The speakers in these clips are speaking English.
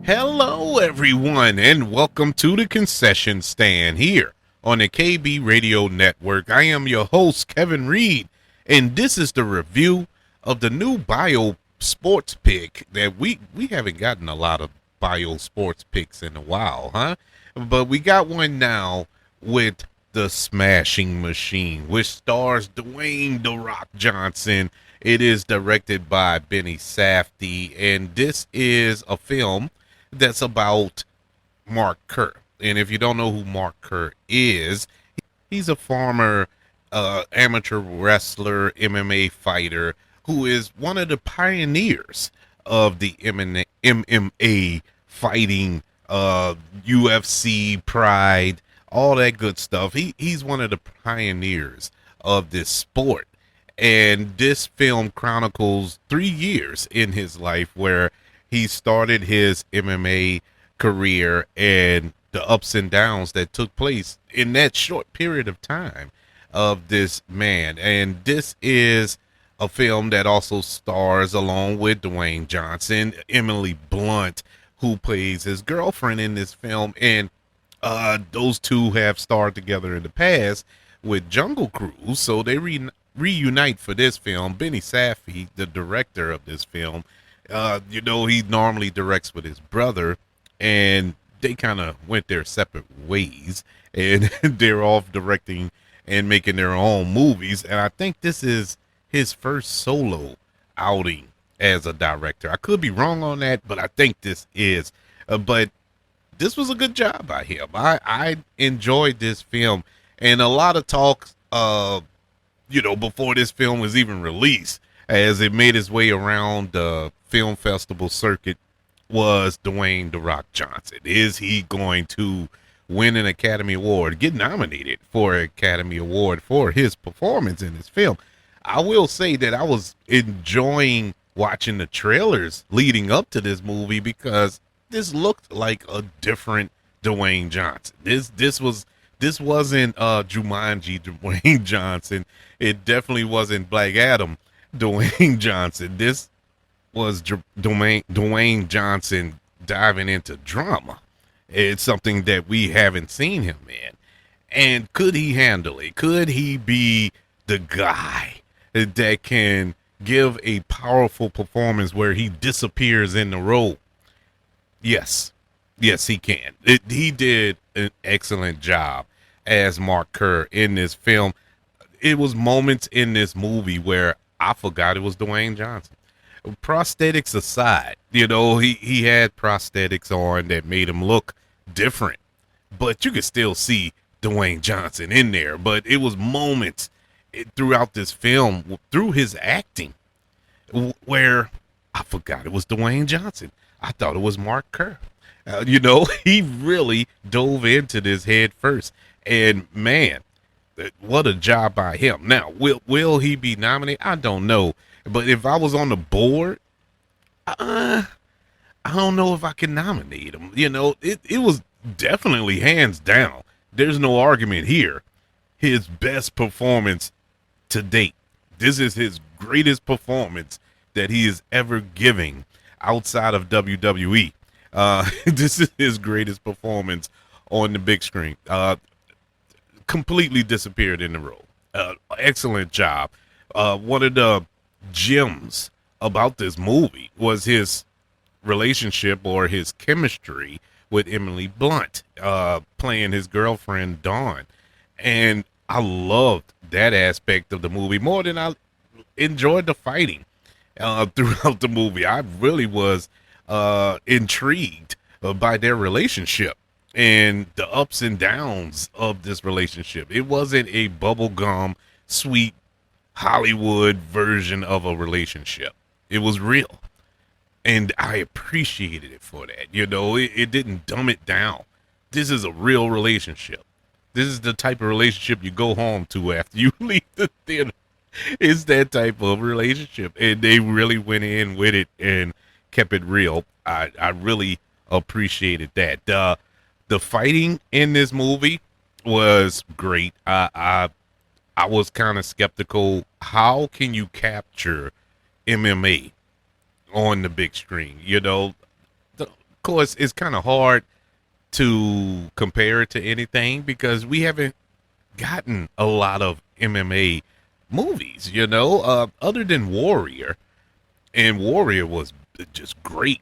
Hello, everyone, and welcome to the concession stand here on the KB Radio Network. I am your host, Kevin Reed, and this is the review of the new bio sports pick that we haven't gotten a lot of bio sports picks in a while, huh? But we got one now with the Smashing Machine, which stars Dwayne "The Rock" Johnson. It is directed by Benny Safdie, and this is a film that's about Mark Kerr. And if you don't know who Mark Kerr is, he's a former amateur wrestler, MMA fighter, who is one of the pioneers of the MMA fighting, UFC, Pride, all that good stuff. He's one of the pioneers of this sport. And this film chronicles 3 years in his life where he started his MMA career and the ups and downs that took place in that short period of time of this man. And this is a film that also stars, along with Dwayne Johnson, Emily Blunt, who plays his girlfriend in this film. And those two have starred together in the past with Jungle Cruise, so they reunite for this film. Benny Safdie, the director of this film, he normally directs with his brother, and they kind of went their separate ways, and they're off directing and making their own movies. And I think this is his first solo outing as a director. I could be wrong on that, but I think this is. But this was a good job by him. I enjoyed this film, and a lot of talk, before this film was even released, as it made its way around the film festival circuit, was Dwayne "The Rock" Johnson. Is he going to win an Academy Award, get nominated for an Academy Award for his performance in this film? I will say that I was enjoying watching the trailers leading up to this movie, because this looked like a different Dwayne Johnson. This wasn't Jumanji Dwayne Johnson. It definitely wasn't Black Adam Dwayne Johnson. This was Dwayne Johnson diving into drama. It's something that we haven't seen him in. And could he handle it? Could he be the guy that can give a powerful performance where he disappears in the role? Yes. Yes, he can. He did an excellent job as Mark Kerr in this film. It was moments in this movie where I forgot it was Dwayne Johnson. Prosthetics aside, he had prosthetics on that made him look different, but you could still see Dwayne Johnson in there. But it was moments throughout this film, through his acting, where I forgot it was Dwayne Johnson. I thought it was Mark Kerr. He really dove into this head first. And man, what a job by him. Now, will he be nominated? I don't know. But if I was on the board, I don't know if I can nominate him. It was definitely hands down. There's no argument here. His best performance to date. This is his greatest performance that he is ever giving outside of WWE. This is his greatest performance on the big screen. Completely disappeared in the role. Excellent job. One of the gems about this movie was his relationship, or his chemistry, with Emily Blunt, playing his girlfriend Dawn. And I loved that aspect of the movie more than I enjoyed the fighting throughout the movie. I really was intrigued by their relationship and the ups and downs of this relationship. It wasn't a bubblegum, sweet Hollywood version of a relationship. It was real. And I appreciated it for that. It didn't dumb it down. This is a real relationship. This is the type of relationship you go home to after you leave the theater. It's that type of relationship. And they really went in with it and kept it real. I really appreciated that. The fighting in this movie was great. I was kind of skeptical. How can you capture MMA on the big screen? course, it's kind of hard to compare it to anything because we haven't gotten a lot of MMA movies, other than Warrior. And Warrior was just great,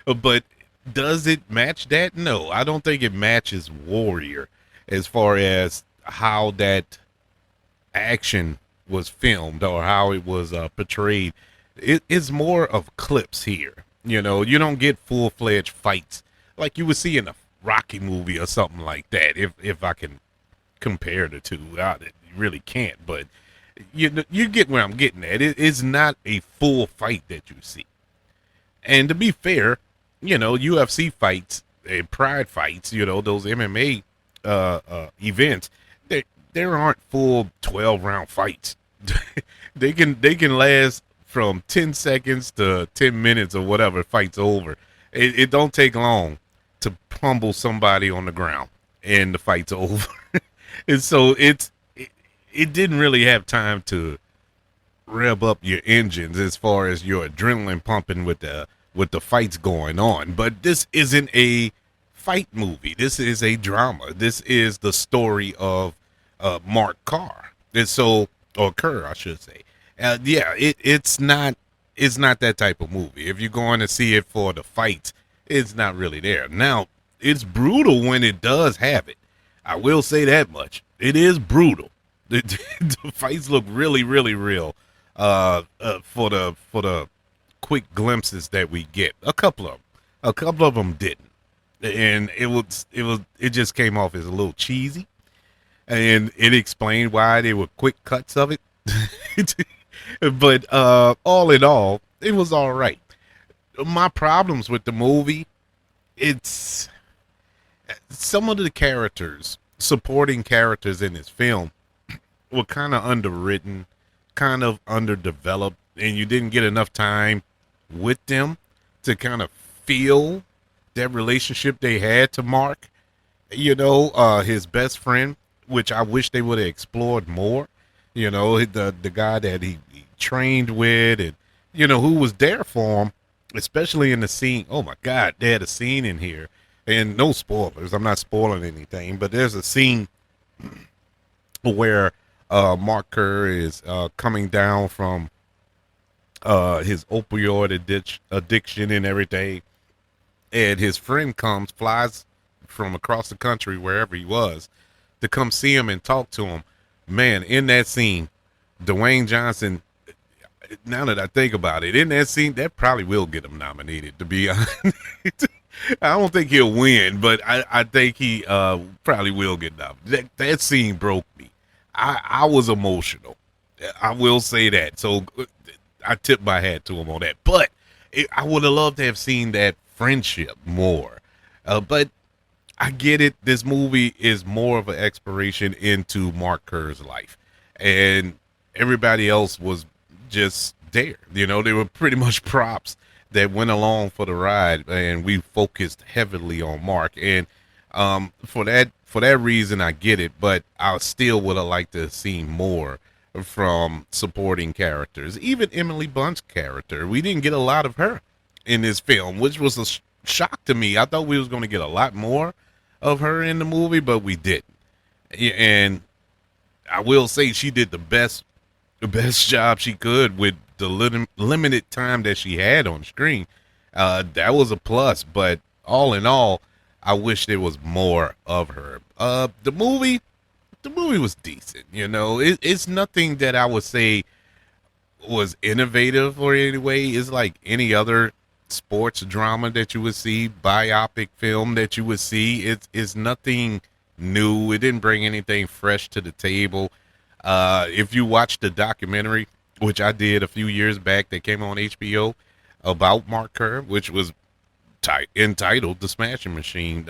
but does it match that? No, I don't think it matches Warrior as far as how that action was filmed or how it was portrayed. It's more of clips here. You don't get full fledged fights like you would see in a Rocky movie or something like that. If I can compare the two, you really can't. But you get where I'm getting at. It's not a full fight that you see. And to be fair, UFC fights and Pride fights, those MMA events, there aren't full 12-round fights. they can last from 10 seconds to 10 minutes or whatever fight's over. It don't take long to pummel somebody on the ground and the fight's over. And so it didn't really have time to rev up your engines as far as your adrenaline pumping with the fights going on. But this isn't a fight movie. This is a drama. This is the story of Mark Carr. And so, or Kerr, I should say. It's not that type of movie. If you're going to see it for the fights, it's not really there. Now, it's brutal when it does have it. I will say that much. It is brutal. The fights look really, really real. For the quick glimpses that we get, a couple of them didn't, and it just came off as a little cheesy, and it explained why they were quick cuts of it. But all in all, it was all right. My problems with the movie, it's some of the supporting characters in this film were kind of underwritten, kind of underdeveloped, and you didn't get enough time with them to kind of feel that relationship they had to Mark, his best friend, which I wish they would have explored more, the guy that he trained with, and who was there for him, especially in the scene. Oh my God, they had a scene in here, and no spoilers, I'm not spoiling anything, but there's a scene where Mark Kerr is coming down from his opioid addiction and everything, and his friend flies from across the country, wherever he was, to come see him and talk to him. Man, in that scene, Dwayne Johnson, now that I think about it, in that scene, that probably will get him nominated, to be honest. I don't think he'll win, but I think he probably will get nominated. That scene broke me. I was emotional. I will say that. So I tip my hat to him on that. But I would have loved to have seen that friendship more. But I get it. This movie is more of an exploration into Mark Kerr's life. And everybody else was just there. They were pretty much props that went along for the ride. And we focused heavily on Mark. And for that reason, I get it. But I still would have liked to have seen more from supporting characters. Even Emily Blunt's character, we didn't get a lot of her in this film, which was a shock to me. I thought we was going to get a lot more of her in the movie, but we didn't. And I will say she did the best job she could with the limited time that she had on screen. That was a plus, but all in all, I wish there was more of her. The movie was decent. It's nothing that I would say was innovative or anyway. It's like any other sports drama that you would see, biopic film that you would see. It's nothing new. It didn't bring anything fresh to the table. If you watch the documentary, which I did a few years back, that came on HBO about Mark Kerr, which was entitled "The Smashing Machine,"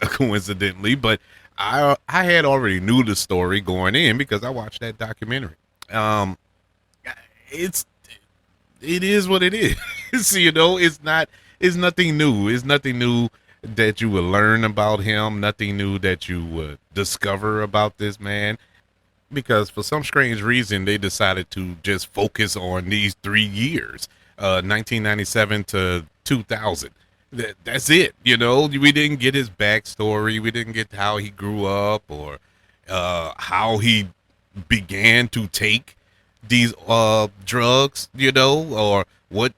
coincidentally, but I had already knew the story going in because I watched that documentary. It is what it is. It's nothing new. It's nothing new that you would learn about him. Nothing new that you would discover about this man. Because for some strange reason, they decided to just focus on these 3 years, 1997 to 2000. That's it. We didn't get his backstory. We didn't get how he grew up or how he began to take these drugs, or what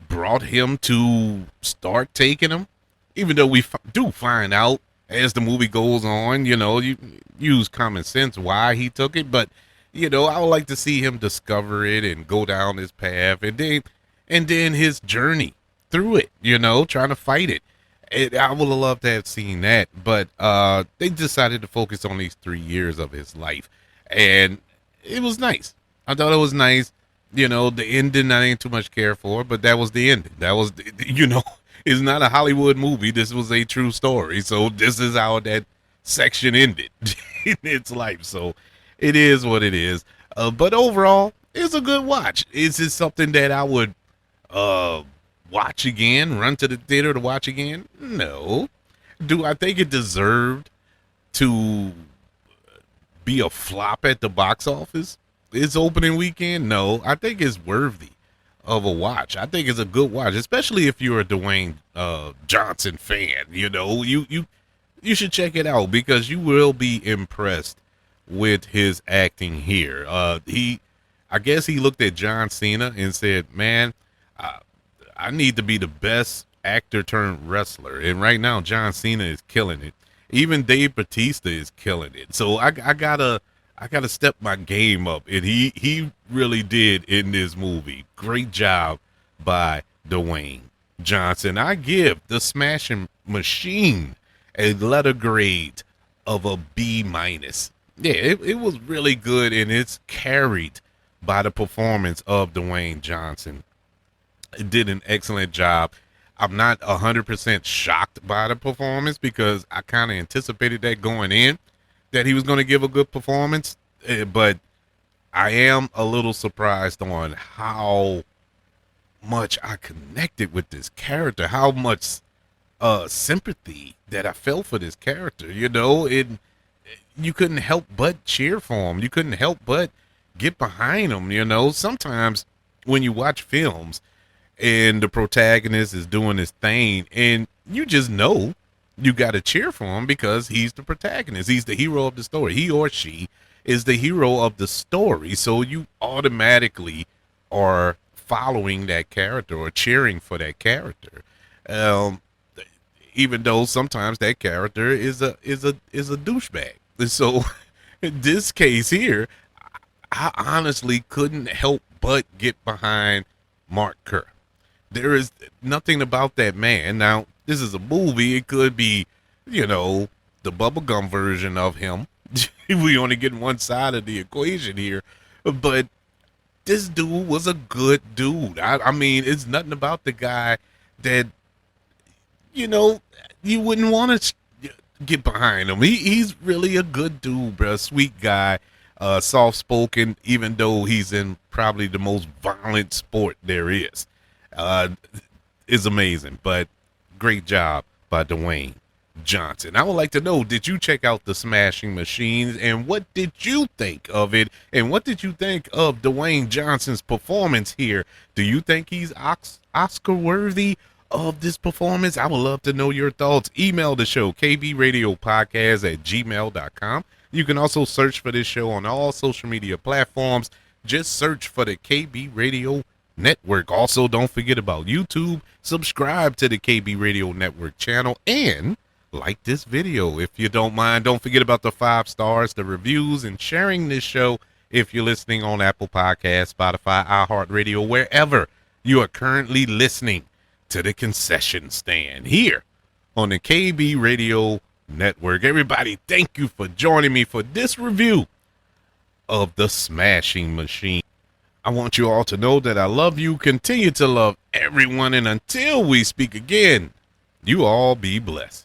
brought him to start taking them. Even though we do find out as the movie goes on, you use common sense why he took it, but I would like to see him discover it and go down his path, and then his journey through it, trying to fight it. I would have loved to have seen that, but they decided to focus on these 3 years of his life, and it was nice. I thought it was nice. The ending I ain't too much care for, but that was the ending. That was, it's not a Hollywood movie. This was a true story. So this is how that section ended in its life. So it is what it is. But overall, it's a good watch. Is it something that I would watch again, run to the theater to watch again? No. Do I think it deserved to be a flop at the box office its opening weekend? No. I think it's worthy of a watch. I think it's a good watch, especially if you're a Dwayne Johnson fan. You should check it out because you will be impressed with his acting here. I guess he looked at John Cena and said, "Man, I need to be the best actor turned wrestler." And right now, John Cena is killing it. Even Dave Bautista is killing it. So I gotta step my game up, and he really did in this movie. Great job by Dwayne Johnson. I give The Smashing Machine a letter grade of a B-. Yeah, it was really good, and it's carried by the performance of Dwayne Johnson. It did an excellent job. I'm not 100% shocked by the performance because I kind of anticipated that going in, that he was going to give a good performance. But I am a little surprised on how much I connected with this character, how much sympathy that I felt for this character. You couldn't help but cheer for him. You couldn't help but get behind him. Sometimes when you watch films and the protagonist is doing his thing and you just know you got to cheer for him because he's the protagonist. He's the hero of the story. He or she is the hero of the story. So you automatically are following that character or cheering for that character. Even though sometimes that character is a douchebag. So in this case here, I honestly couldn't help but get behind Mark Kerr. There is nothing about that man. Now, this is a movie. It could be, the bubblegum version of him. We only get one side of the equation here. But this dude was a good dude. I mean, it's nothing about the guy that, you wouldn't want to get behind him. He's really a good dude, bro. Sweet guy. Soft-spoken, even though he's in probably the most violent sport there is. Is amazing, but great job by Dwayne Johnson. I would like to know, did you check out The Smashing Machines, and what did you think of it, and what did you think of Dwayne Johnson's performance here? Do you think he's Oscar worthy of this performance? I would love to know your thoughts. Email the show, kbradiopodcast@gmail.com. You can also search for this show on all social media platforms. Just search for the KB Radio Network. Also, don't forget about YouTube. Subscribe to the KB Radio Network channel and like this video if you don't mind. Don't forget about the 5 stars, the reviews, and sharing this show if you're listening on Apple Podcasts, Spotify, iHeartRadio, wherever you are currently listening to the concession stand here on the KB Radio Network. Everybody, thank you for joining me for this review of The Smashing Machine. I want you all to know that I love you, continue to love everyone, and until we speak again, you all be blessed.